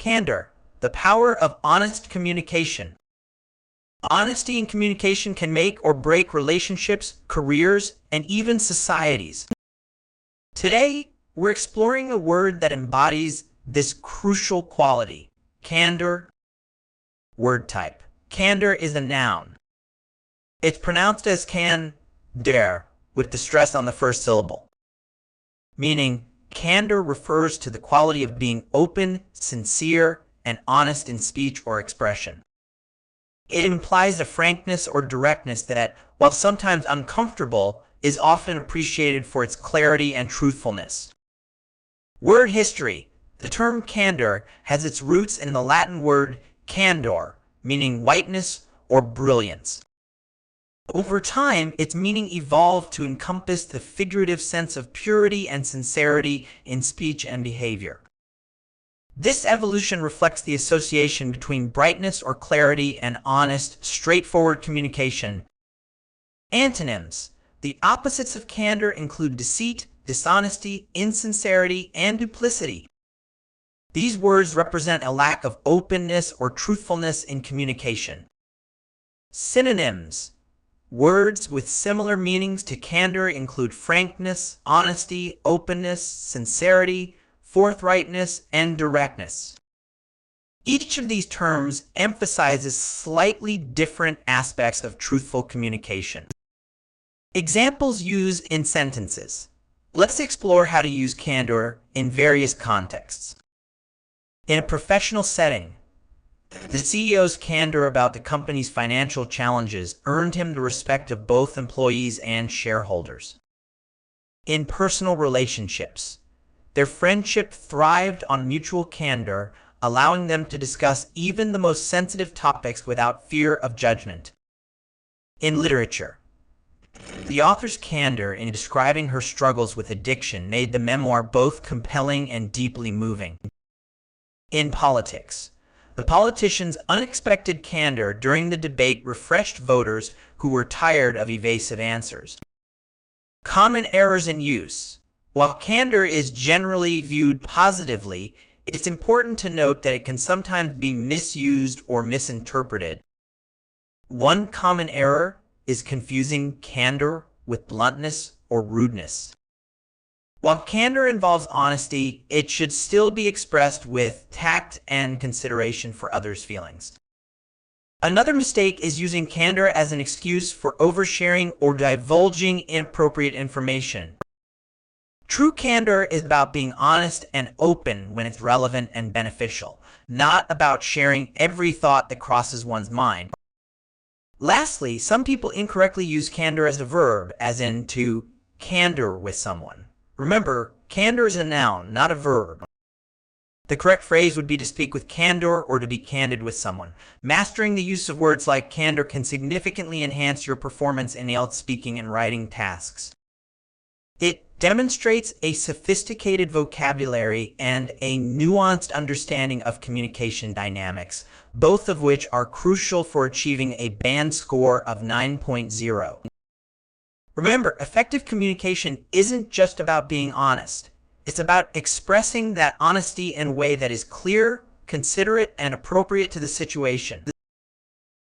Candor, the power of honest communication. Honesty in communication can make or break relationships, careers, and even societies. Today, we're exploring a word that embodies this crucial quality: candor. Word type. Candor is a noun. It's pronounced as can-der, with the stress on the first syllable. Meaning, candor refers to the quality of being open, sincere, and honest in speech or expression. It implies a frankness or directness that, while sometimes uncomfortable, is often appreciated for its clarity and truthfulness. Word history. The term candor has its roots in the Latin word candor, meaning whiteness or brilliance. Over time, its meaning evolved to encompass the figurative sense of purity and sincerity in speech and behavior. This evolution reflects the association between brightness or clarity and honest, straightforward communication. Antonyms. The opposites of candor include deceit, dishonesty, insincerity, and duplicity. These words represent a lack of openness or truthfulness in communication. Synonyms. Words with similar meanings to candor include frankness, honesty, openness, sincerity, forthrightness, and directness. Each of these terms emphasizes slightly different aspects of truthful communication. Examples used in sentences. Let's explore how to use candor in various contexts. In a professional setting, the CEO's candor about the company's financial challenges earned him the respect of both employees and shareholders. In personal relationships, their friendship thrived on mutual candor, allowing them to discuss even the most sensitive topics without fear of judgment. In literature, the author's candor in describing her struggles with addiction made the memoir both compelling and deeply moving. In politics, the politician's unexpected candor during the debate refreshed voters who were tired of evasive answers. Common errors in use. While candor is generally viewed positively, it's important to note that it can sometimes be misused or misinterpreted. One common error is confusing candor with bluntness or rudeness. While candor involves honesty, it should still be expressed with tact and consideration for others' feelings. Another mistake is using candor as an excuse for oversharing or divulging inappropriate information. True candor is about being honest and open when it's relevant and beneficial, not about sharing every thought that crosses one's mind. Lastly, some people incorrectly use candor as a verb, as in to candor with someone. Remember, candor is a noun, not a verb. The correct phrase would be to speak with candor or to be candid with someone. Mastering the use of words like candor can significantly enhance your performance in IELTS speaking and writing tasks. It demonstrates a sophisticated vocabulary and a nuanced understanding of communication dynamics, both of which are crucial for achieving a band score of 9.0. Remember, effective communication isn't just about being honest. It's about expressing that honesty in a way that is clear, considerate, and appropriate to the situation.